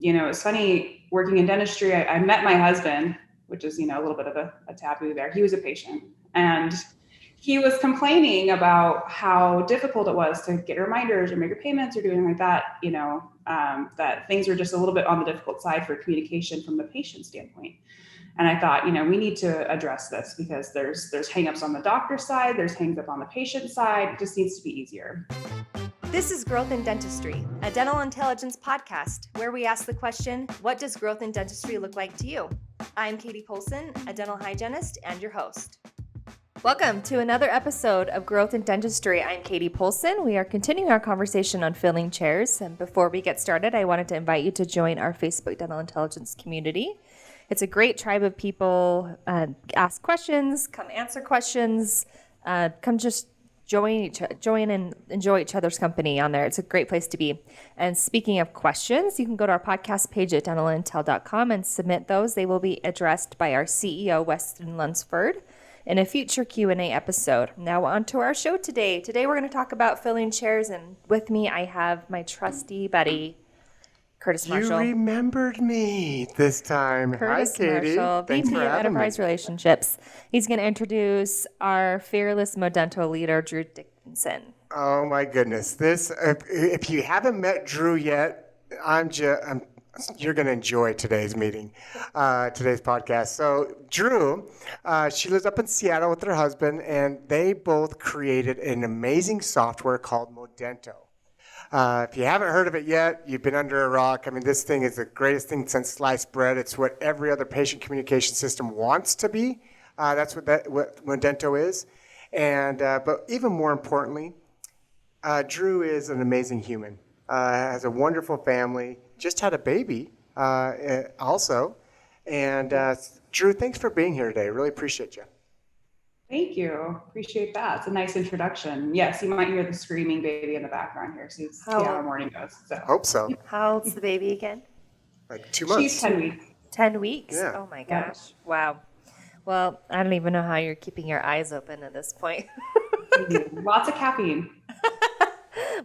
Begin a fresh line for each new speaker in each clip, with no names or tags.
It's funny working in dentistry. I met my husband, which is, a little bit of a taboo there. He was a patient, and he was complaining about how difficult it was to get reminders or make your payments or doing like that, that things were just a little bit on the difficult side for communication from the patient standpoint. And I thought, we need to address this because there's hangups on the doctor's side, there's hangups on the patient side. It just needs to be easier.
This is Growth in Dentistry, a dental intelligence podcast where we ask the question, what does growth in dentistry look like to you? I'm Katie Polson, a dental hygienist and your host. Welcome to another episode of Growth in Dentistry. I'm Katie Polson. We are continuing our conversation on filling chairs. And before we get started, I wanted to invite you to join our Facebook Dental Intelligence community. It's a great tribe of people. Ask questions, come answer questions, come just join and enjoy each other's company on there. It's a great place to be. And speaking of questions, you can go to our podcast page at dentalintel.com and submit those. They will be addressed by our CEO, Weston Lunsford, in a future Q&A episode. Now on to our show today. Today we're going to talk about filling chairs, and with me I have my trusty buddy, Curtis Marshall.
You remembered me this time.
Curtis
Hi, Katie.
Marshall,
Thanks
VP
for
of
having
Enterprise
me.
Relationships. He's going to introduce our fearless Modento leader, Drew Dickinson.
Oh my goodness! If you haven't met Drew yet, you're going to enjoy today's meeting, today's podcast. So Drew, she lives up in Seattle with her husband, and they both created an amazing software called Modento. If you haven't heard of it yet, you've been under a rock. I mean, this thing is the greatest thing since sliced bread. It's what every other patient communication system wants to be. That's what Modento is. And but even more importantly, Drew is an amazing human. Has a wonderful family. Just had a baby also. And Drew, thanks for being here today. Really appreciate you.
Thank you. Appreciate that. It's a nice introduction. Yes, you might hear the screaming baby in the background here. So see how our morning goes. So.
Hope so.
How old's the baby again?
Like 2 months.
She's 10 weeks.
10 weeks?
Yeah.
Oh my gosh. Yeah. Wow. Well, I don't even know how you're keeping your eyes open at this point.
Lots of caffeine.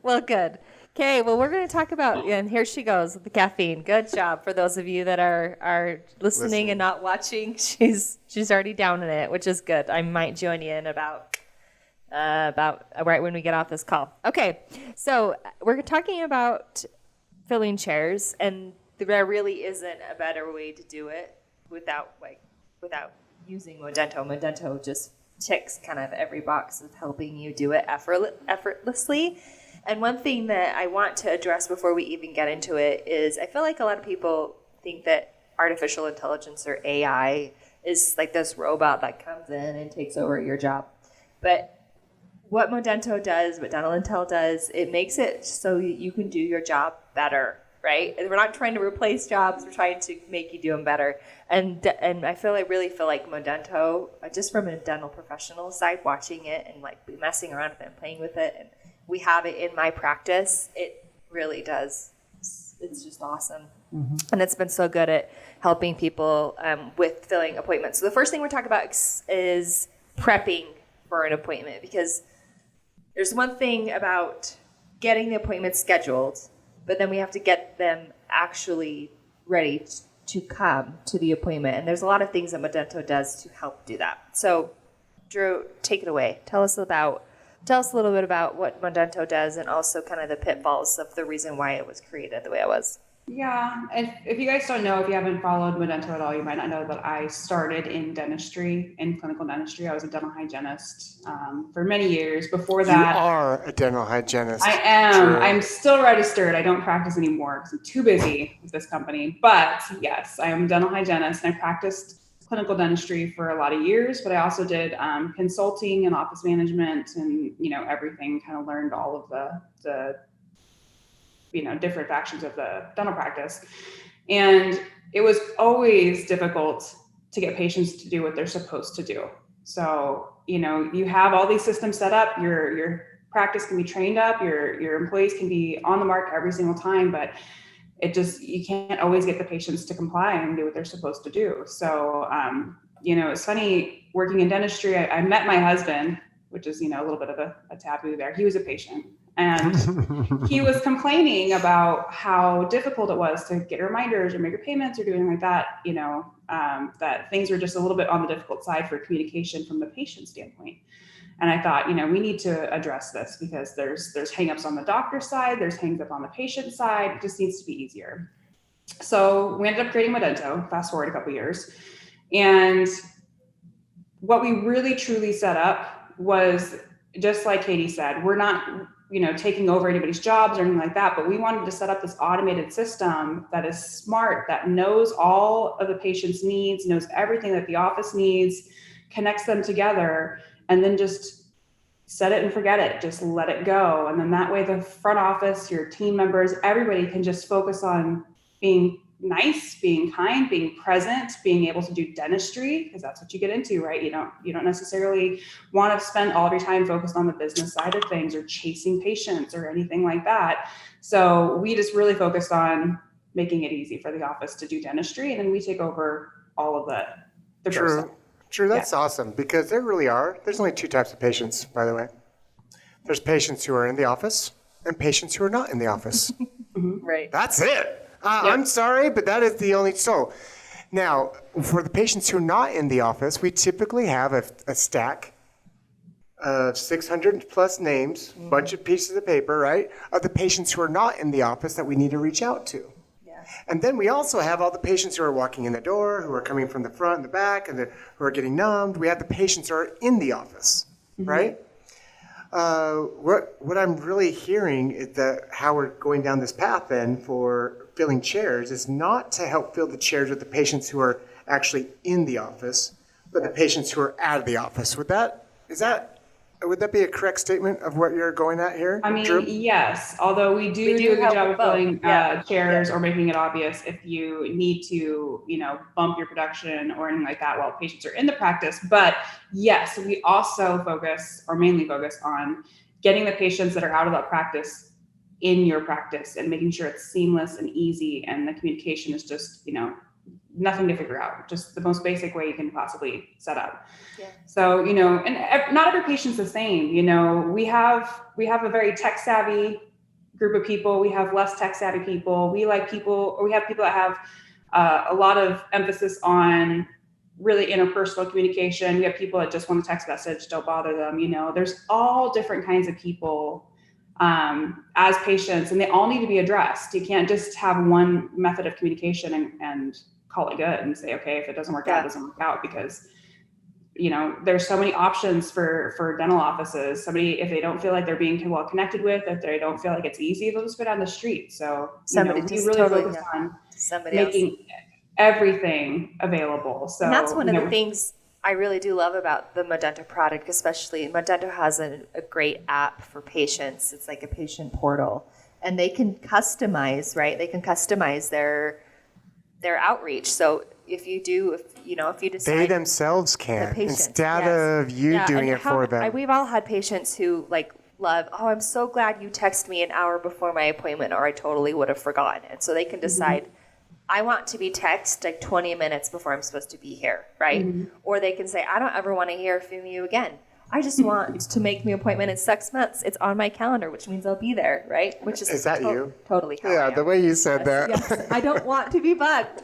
Well, good. Okay, well, we're going to talk about, and here she goes with the caffeine. Good job for those of you that are listening and not watching. She's already down in it, which is good. I might join you in about right when we get off this call. Okay, so we're talking about filling chairs, and there really isn't a better way to do it without using Modento. Modento just ticks kind of every box of helping you do it effortlessly. And one thing that I want to address before we even get into it is I feel like a lot of people think that artificial intelligence or AI is like this robot that comes in and takes over your job. But what Modento does, what Dental Intel does, it makes it so you can do your job better, right? We're not trying to replace jobs. We're trying to make you do them better. And I really feel like Modento, just from a dental professional side, watching it and like messing around with it and playing with it, and we have it in my practice. It really does. It's just awesome. Mm-hmm. And it's been so good at helping people with filling appointments. So the first thing we're talking about is prepping for an appointment, because there's one thing about getting the appointment scheduled, but then we have to get them actually ready to come to the appointment. And there's a lot of things that Modento does to help do that. So Drew, take it away. Tell us a little bit about what Modento does and also kind of the pitfalls of the reason why it was created the way it was.
Yeah. If you guys don't know, if you haven't followed Modento at all, you might not know that I started in dentistry, in clinical dentistry. I was a dental hygienist for many years. Before that,
you are a dental hygienist.
I am.
Drew.
I'm still registered. I don't practice anymore because I'm too busy with this company. But yes, I am a dental hygienist, and I practiced clinical dentistry for a lot of years, but I also did consulting and office management and, everything, kind of learned all of the different factions of the dental practice. And it was always difficult to get patients to do what they're supposed to do. So, you have all these systems set up, your practice can be trained up, your employees can be on the mark every single time, but you can't always get the patients to comply and do what they're supposed to do. So, it's funny working in dentistry. I met my husband, which is, a little bit of a taboo there. He was a patient, And he was complaining about how difficult it was to get reminders or make your payments or doing like that, that things were just a little bit on the difficult side for communication from the patient standpoint. And I thought, we need to address this because there's hangups on the doctor's side, there's hangups on the patient side. It just needs to be easier. So we ended up creating Modento, fast forward a couple of years. And what we really truly set up was, just like Katie said, we're not, taking over anybody's jobs or anything like that, but we wanted to set up this automated system that is smart, that knows all of the patient's needs, knows everything that the office needs, connects them together, and then just set it and forget it, just let it go. And then that way the front office, your team members, everybody can just focus on being nice, being kind, being present, being able to do dentistry, because that's what you get into, right? You don't necessarily want to spend all of your time focused on the business side of things or chasing patients or anything like that. So we just really focused on making it easy for the office to do dentistry, and then we take over all of the
True. That's awesome, because there's only two types of patients, by the way. There's patients who are in the office and patients who are not in the office.
Right.
That's it. I'm sorry, but that is the only. So now, for the patients who are not in the office, we typically have a stack of 600 plus names, bunch of pieces of paper, right, of the patients who are not in the office that we need to reach out to. Yeah. And then we also have all the patients who are walking in the door, who are coming from the front and the back, and who are getting numbed. We have the patients who are in the office, right? What I'm really hearing is that how we're going down this path then for filling chairs is not to help fill the chairs with the patients who are actually in the office, but the patients who are out of the office. Would that be a correct statement of what you're going at here?
I mean,
Drew?
Yes, although we do a good job of filling chairs or making it obvious if you need to, bump your production or anything like that while patients are in the practice. But yes, we also mainly focus on getting the patients that are out of that practice in your practice and making sure it's seamless and easy, and the communication is just, nothing to figure out, just the most basic way you can possibly set up. Yeah. So, and not every patient's the same. We have a very tech savvy group of people. We have less tech savvy people. We have people that have a lot of emphasis on really interpersonal communication. We have people that just want a text message, don't bother them. There's all different kinds of people as patients, and they all need to be addressed. You can't just have one method of communication and call it good and say, okay, if it doesn't work out, it doesn't work out, because there's so many options for dental offices. If they don't feel like they're being well connected with, if they don't feel like it's easy, they'll just go down the street. So we really focus on making everything available. So
and that's one of the things I really do love about the Modento product, especially Modento has a great app for patients. It's like a patient portal, and they can customize, right? They can customize their outreach. So if you decide,
they themselves can, instead of you doing it for them.
We've all had patients who love, I'm so glad you texted me an hour before my appointment, or I totally would have forgotten. And so they can decide, I want to be texted 20 minutes before I'm supposed to be here, right? Or they can say, I don't ever want to hear from you again. I just want to make my appointment in 6 months. It's on my calendar, which means I'll be there, right?
Is that you?
Totally how I am.
The way you said that.
Yes, I don't want to be bugged.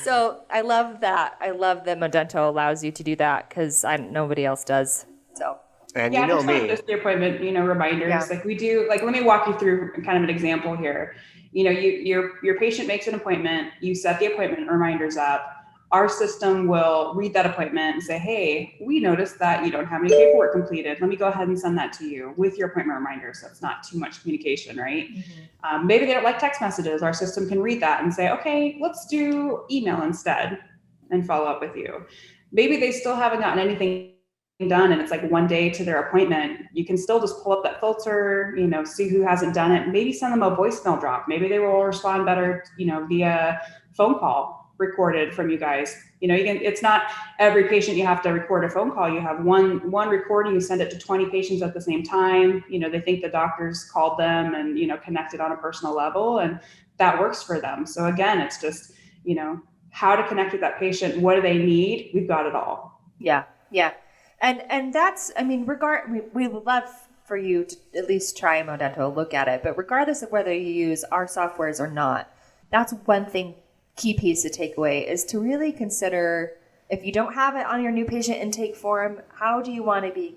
So I love that. I love that Modento allows you to do that, because nobody else does. So.
And you know me.
Just the appointment, reminders. Like we do, let me walk you through kind of an example here. Your patient makes an appointment, you set the appointment reminders up. Our system will read that appointment and say, hey, we noticed that you don't have any paperwork completed. Let me go ahead and send that to you with your appointment reminder, so it's not too much communication, right? Maybe they don't like text messages. Our system can read that and say, okay, let's do email instead and follow up with you. Maybe they still haven't gotten anything done and it's one day to their appointment. You can still just pull up that filter, see who hasn't done it. Maybe send them a voicemail drop. Maybe they will respond better, via phone call recorded from you guys. It's not every patient you have to record a phone call. You have one recording, you send it to 20 patients at the same time. They think the doctors called them and, connected on a personal level, and that works for them. So again, it's just, how to connect with that patient. What do they need? We've got it all.
Yeah. Yeah. And that's, we love for you to at least try Modento, look at it. But regardless of whether you use our softwares or not, that's one thing, key piece to take away, is to really consider, if you don't have it on your new patient intake form, how do you want to be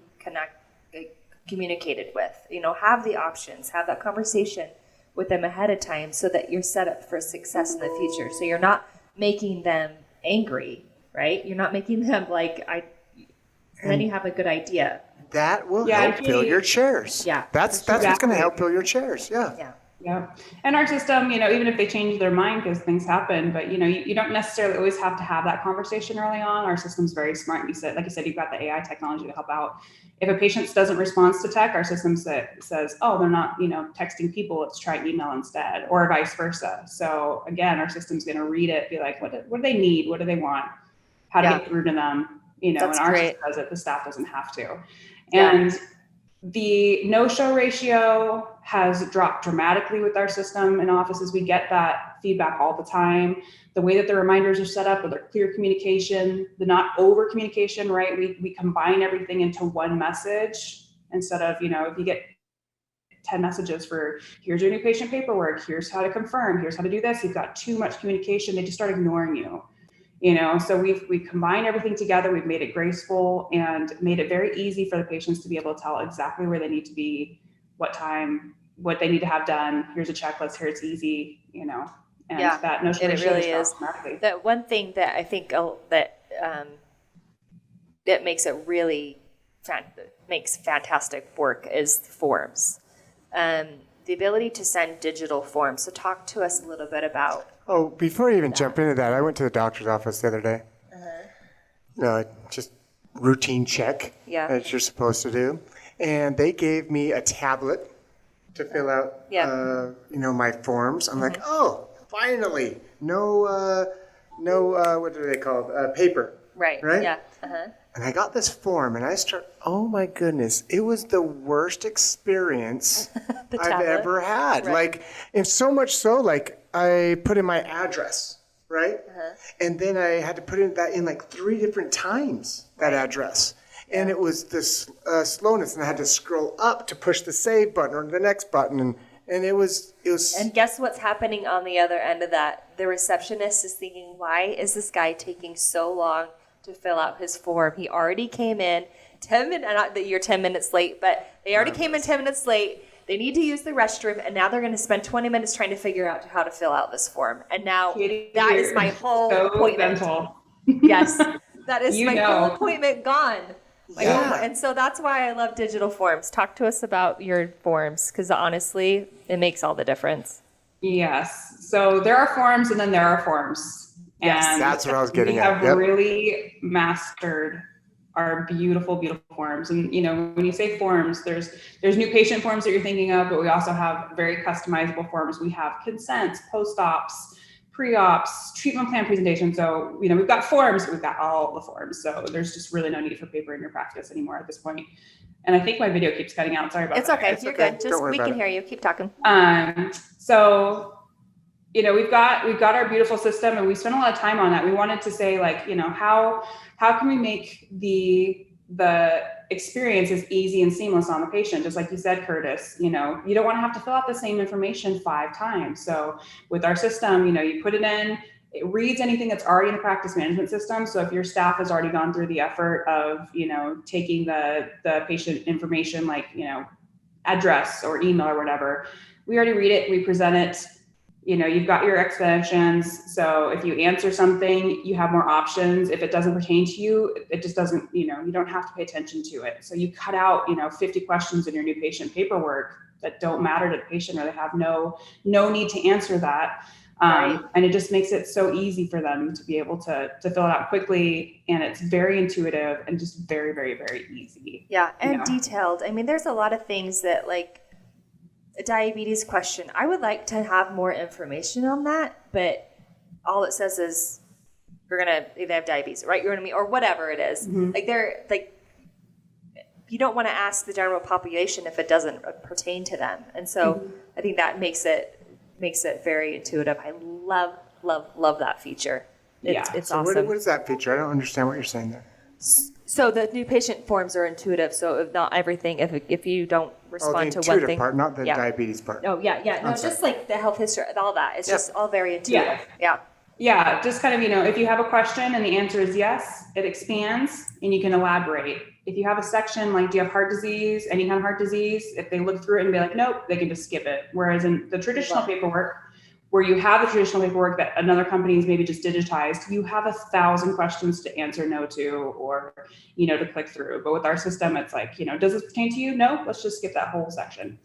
communicated with? Have the options, have that conversation with them ahead of time so that you're set up for success in the future. So you're not making them angry, right? You're not making them then you have a good idea.
That will help fill your chairs.
Yeah.
That's what's going to help fill your chairs. Yeah.
Yeah.
Yeah. And our system, even if they change their mind, because things happen, but you don't necessarily always have to have that conversation early on. Our system's very smart. Like you said, you've got the AI technology to help out. If a patient doesn't respond to tech, our system says, oh, they're not, texting people, let's try email instead, or vice versa. So again, our system's going to read it, be like, what do they need? What do they want? How to get through to them? And our system does it. The staff doesn't have to. And the no-show ratio has dropped dramatically with our system in offices. We get that feedback all the time. The way that the reminders are set up with their clear communication, the not over communication, right? We combine everything into one message instead of, if you get 10 messages for here's your new patient paperwork, here's how to confirm, here's how to do this. You've got too much communication. They just start ignoring you. So we combine everything together. We've made it graceful and made it very easy for the patients to be able to tell exactly where they need to be, what time, what they need to have done. Here's a checklist. Here it's easy, and that notion
it really is. That one thing that I think that makes it really makes fantastic work is forms. The ability to send digital forms. So talk to us a little bit about.
Oh, before you even jump into that, I went to the doctor's office the other day. Just routine check, as you're supposed to do. And they gave me a tablet to fill out, my forms. I'm like, oh, finally, no, what do they call it? Paper.
Right.
Yeah. And I got this form, and oh my goodness, it was the worst experience I've ever had. Right. And so much so, I put in my address, right? And then I had to put that in 3 different times, that address. And it was this slowness, and I had to scroll up to push the save button or the next button, and it was.
And guess what's happening on the other end of that? The receptionist is thinking, why is this guy taking so long to fill out his form? He already came in 10 minutes, not that you're 10 minutes late, but they already came in 10 minutes late. They need to use the restroom, and now they're going to spend 20 minutes trying to figure out how to fill out this form. And now that is my whole appointment. Yes, that is my whole appointment gone. And so that's why I love digital forms. Talk to us about your forms, because honestly, it makes all the difference.
Yes. So there are forms, and then there are forms.
Yes,
and
that's what I was getting
at. We have really mastered our beautiful, beautiful forms. And, when you say forms, there's new patient forms that you're thinking of, but we also have very customizable forms. We have consents, post-ops, pre-ops, treatment plan presentation. So, we've got forms, but we've got all the forms. So there's just really no need for paper in your practice anymore at this point. And I think my video keeps cutting out. Sorry about that.
It's okay. You're good. Just we can hear you. Keep talking.
So, we've got our beautiful system, and we spent a lot of time on that. We wanted to say, how can we make the experience as easy and seamless on the patient? Just like you said, Curtis, you don't want to have to fill out the same information 5 times. So with our system, you put it in, it reads anything that's already in the practice management system. So if your staff has already gone through the effort of, taking the patient information, address or email or whatever, we already read it, we present it. You've got your explanations. So if you answer something, you have more options. If it doesn't pertain to you, it just doesn't, you don't have to pay attention to it. So you cut out, 50 questions in your new patient paperwork that don't matter to the patient, or they have no need to answer that. And it just makes it so easy for them to be able to fill it out quickly. And it's very intuitive and just very, very, very easy.
Yeah. And detailed. I mean, there's a lot of things that a diabetes question, I would like to have more information on that, but all it says is they have diabetes, right? You're going to me, or whatever it is. Mm-hmm. You don't want to ask the general population if it doesn't pertain to them. And so I think that makes it very intuitive. I love that feature. It's
so
awesome.
What is that feature? I don't understand what you're saying there.
So the new patient forms are intuitive. So if not everything, if you don't respond to one
intuitive
thing,
part, not the diabetes part.
Oh yeah. No, just like the health history and all that. It's just all very intuitive.
Yeah, just kind of, if you have a question and the answer is yes, it expands and you can elaborate. If you have a section like, do you have heart disease, any kind of heart disease, if they look through it and be like, nope, they can just skip it. Whereas in the traditional paperwork, where you have the traditional paperwork that another company is maybe just digitized, you have 1,000 questions to answer no to, or, to click through. But with our system, it's like, does this pertain to you? No, let's just skip that whole section.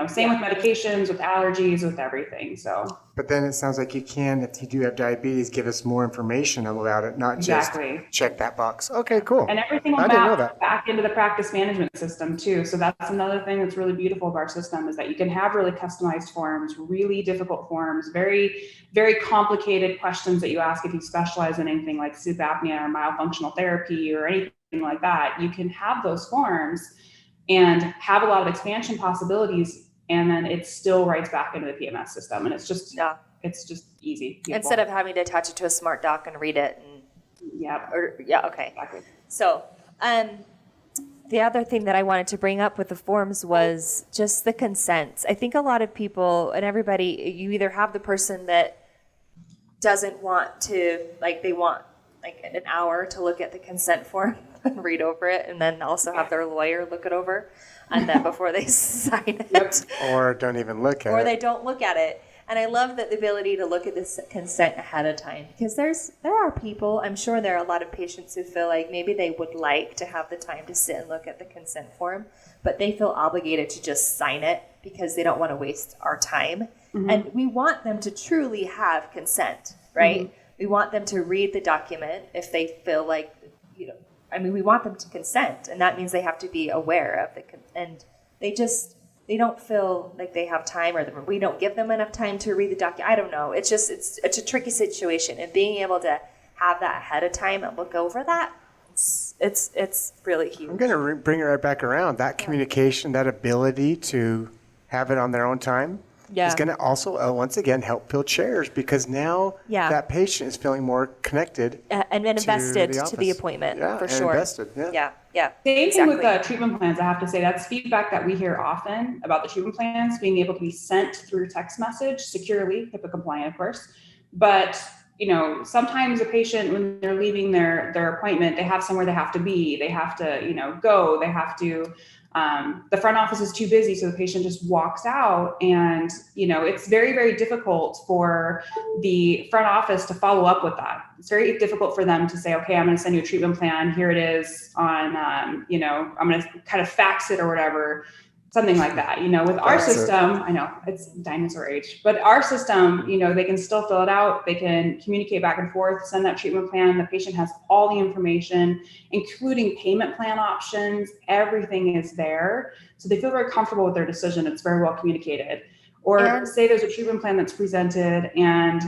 Same with medications, with allergies, with everything. So,
but then it sounds like you can, if you do have diabetes, give us more information about it, not just check that box. Okay, cool.
And everything will map back into the practice management system too. So that's another thing that's really beautiful of our system, is that you can have really customized forms, really difficult forms, very, very complicated questions that you ask if you specialize in anything like sleep apnea or myofunctional therapy or anything like that. You can have those forms and have a lot of expansion possibilities, and then it still writes back into the PMS system, and it's just easy. Beautiful.
Instead of having to attach it to a smart doc and read it. Okay.
Exactly.
So, the other thing that I wanted to bring up with the forms was just the consents. I think a lot of people and everybody, you either have the person that doesn't want to, they want an hour to look at the consent form and read over it, and then also have their lawyer look it over, and then before they sign it.
Or don't even look at it.
Or they don't look at it. And I love that the ability to look at this consent ahead of time, because there are people, I'm sure there are a lot of patients who feel like maybe they would like to have the time to sit and look at the consent form, but they feel obligated to just sign it because they don't want to waste our time. Mm-hmm. And we want them to truly have consent, right? Mm-hmm. We want them to read the document if they feel like, we want them to consent, and that means they have to be aware of and they don't feel like they have time, or we don't give them enough time to read the document. I don't know. It's a tricky situation, and being able to have that ahead of time and look over that, it's really huge.
I'm going to bring it right back around. That communication, that ability to have it on their own time, is going to also, once again, help fill chairs, because now that patient is feeling more connected
and invested to the appointment, for sure.
Invested,
Same thing with treatment plans. I have to say that's feedback that we hear often about the treatment plans being able to be sent through text message securely, HIPAA compliant, of course. But sometimes a patient, when they're leaving their appointment, they have somewhere they have to be. They have to, go. They have to. The front office is too busy, so the patient just walks out, and it's very, very difficult for the front office to follow up with that. It's very difficult for them to say, okay, I'm going to send you a treatment plan. Here it is on, I'm going to kind of fax it or whatever, something like that. With our system, I know it's dinosaur age, but our system, they can still fill it out. They can communicate back and forth, send that treatment plan. The patient has all the information, including payment plan options. Everything is there. So they feel very comfortable with their decision. It's very well communicated. Or say there's a treatment plan that's presented and,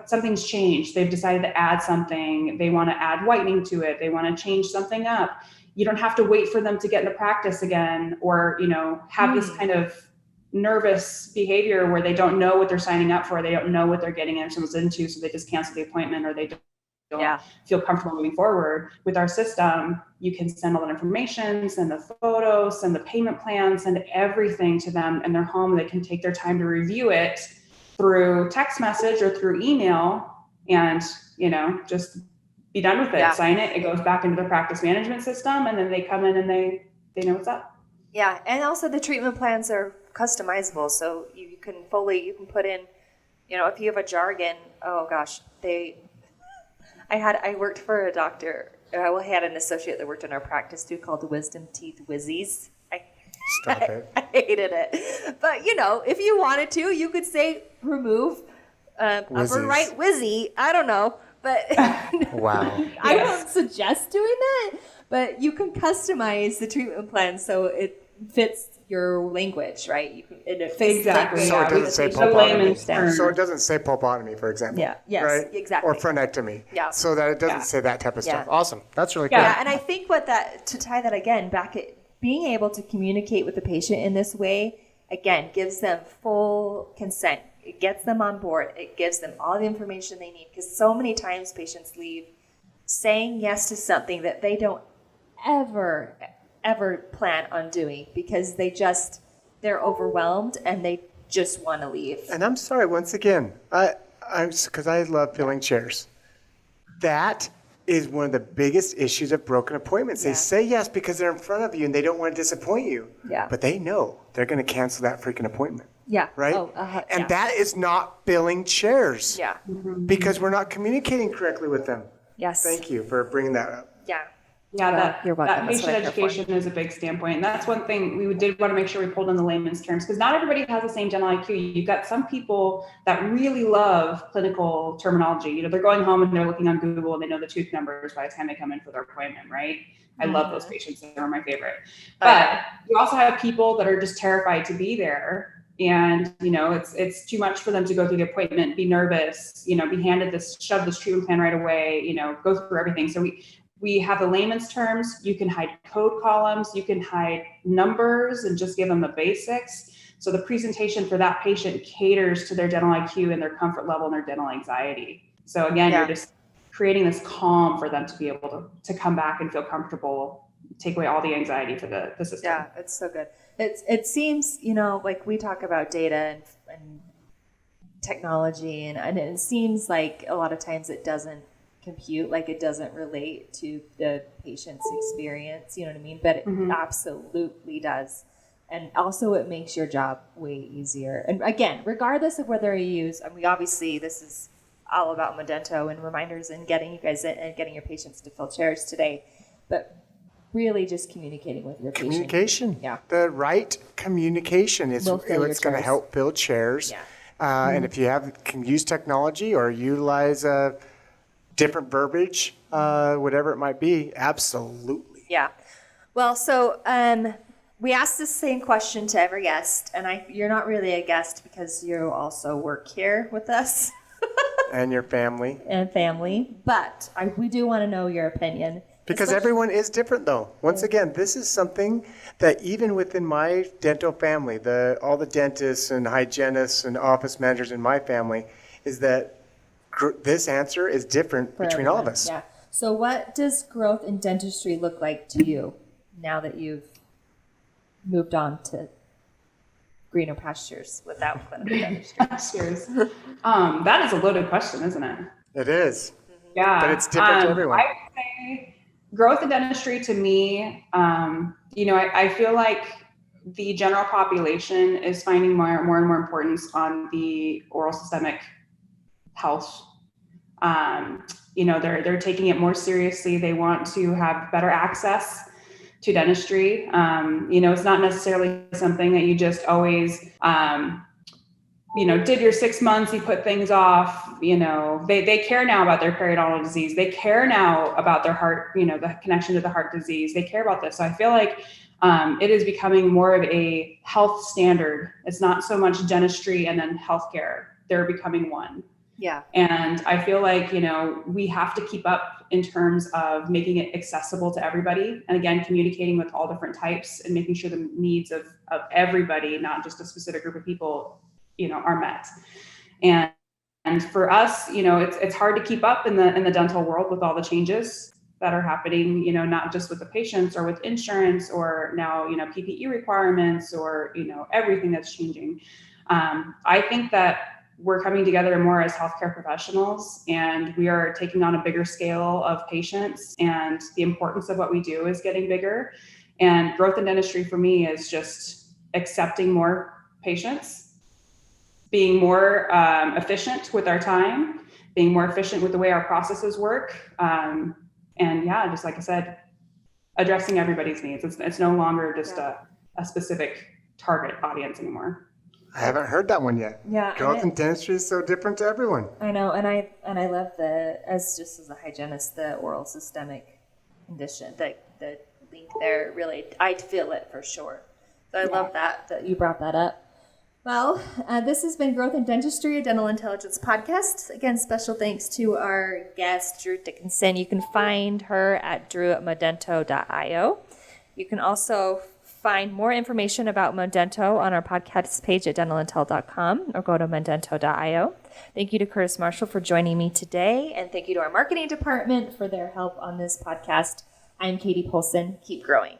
something's changed. They've decided to add something. They want to add whitening to it. They want to change something up. You don't have to wait for them to get into practice again, or, have this kind of nervous behavior where they don't know what they're signing up for. They don't know what they're getting themselves into. So they just cancel the appointment, or they don't feel comfortable moving forward. With our system, you can send all that information, send the photos, send the payment plan, send everything to them in their home. They can take their time to review it through text message or through email, and, just be done with it, sign it. It goes back into the practice management system, and then they come in and they know what's up.
Yeah. And also the treatment plans are customizable. So you can put in, if you have a jargon, I worked for a doctor. I had an associate that worked in our practice too, called the Wisdom Teeth Whizzies.
Stop it.
I hated it. But, if you wanted to, you could say remove upper right whizzy. I don't know. But
wow.
I don't suggest doing that, but you can customize the treatment plan so it fits your language, right? It fits
exactly.
So it doesn't say pulpotomy. So it doesn't say pulpotomy, for example.
Yeah. Yes.
Right?
Exactly.
Or frenectomy.
Yeah.
So that it doesn't say that type of stuff. Awesome. That's really cool.
Yeah, and I think to tie that again back at being able to communicate with the patient in this way, again, gives them full consent. It gets them on board. It gives them all the information they need, because so many times patients leave saying yes to something that they don't ever plan on doing because they're overwhelmed and they just want to leave.
And I'm sorry, once again, because I love filling chairs. That is one of the biggest issues of broken appointments.
Yeah.
They say yes because they're in front of you and they don't want to disappoint you.
Yeah.
But they know they're going to cancel that freaking appointment.
Yeah.
Right? And that is not filling chairs.
Yeah.
Because we're not communicating correctly with them.
Yes.
Thank you for bringing that up.
Yeah.
Yeah,
You're welcome.
that
That's
patient
what I'm here for.
education is a big standpoint. And that's one thing we did want to make sure we pulled in the layman's terms, because not everybody has the same dental IQ. You've got some people that really love clinical terminology. You know, they're going home and they're looking on Google and they know the tooth numbers by the time they come in for their appointment, right? I love those patients. They're my favorite. But you also have people that are just terrified to be there. And, you know, it's too much for them to go through the appointment, be nervous, you know, be handed shove this treatment plan right away, you know, go through everything. So we have the layman's terms. You can hide code columns, you can hide numbers and just give them the basics. So the presentation for that patient caters to their dental IQ and their comfort level and their dental anxiety. So again, you're just creating this calm for them to be able to come back and feel comfortable, take away all the anxiety for the system.
Yeah, it's so good. It seems, you know, like we talk about data and technology and it seems like a lot of times it doesn't compute, like it doesn't relate to the patient's experience, you know what I mean? But it absolutely does. And also it makes your job way easier. And again, regardless of whether you use, I mean, obviously this is all about Modento and reminders and getting you guys in and getting your patients to fill chairs today. But really just communicating with your patient.
Communication.
Yeah.
The right communication is what's going to help fill chairs.
Yeah.
And if you can use technology or utilize different verbiage, whatever it might be, absolutely.
Yeah. Well, so we asked the same question to every guest, and you're not really a guest because you also work here with us.
And your family.
But we do want to know your opinion.
Because everyone is different, though. Once again, this is something that even within my dental family, all the dentists and hygienists and office managers in my family, is that this answer is different between all of us.
Yeah. So what does growth in dentistry look like to you now that you've moved on to greener pastures without clinical dentistry?
Pastures. That is a loaded question, isn't it?
It is.
Yeah.
But it's different to everyone.
I would say growth in dentistry to me, you know, I feel like the general population is finding more and more importance on the oral systemic health. You know, they're taking it more seriously. They want to have better access to dentistry. You know, it's not necessarily something that you just always, you know, did your 6 months, you put things off. You know, they care now about their periodontal disease. They care now about their heart, you know, the connection to the heart disease. They care about this. So I feel like it is becoming more of a health standard. It's not so much dentistry and then healthcare. They're becoming one.
Yeah.
And I feel like, you know, we have to keep up in terms of making it accessible to everybody. And again, communicating with all different types and making sure the needs of everybody, not just a specific group of people, you know, are met. And for us, you know, it's hard to keep up in the dental world with all the changes that are happening, you know, not just with the patients or with insurance or now, you know, PPE requirements or, you know, everything that's changing. I think that we're coming together more as healthcare professionals and we are taking on a bigger scale of patients, and the importance of what we do is getting bigger. And growth in dentistry for me is just accepting more patients, being more efficient with our time, being more efficient with the way our processes work. And yeah, just like I said, addressing everybody's needs. It's no longer just a specific target audience anymore.
I haven't heard that one yet.
Yeah.
Growth in dentistry is so different to everyone.
I know, and I love as a hygienist, the oral systemic condition, the link there. Really, I feel it for sure. So I love that you brought that up. Well, this has been Growth in Dentistry, a Dental Intelligence podcast. Again, special thanks to our guest, Drew Dickinson. You can find her at drew@modento.io. You can also find more information about Modento on our podcast page at dentalintel.com or go to modento.io. Thank you to Curtis Marshall for joining me today, and thank you to our marketing department for their help on this podcast. I'm Katie Polson. Keep growing.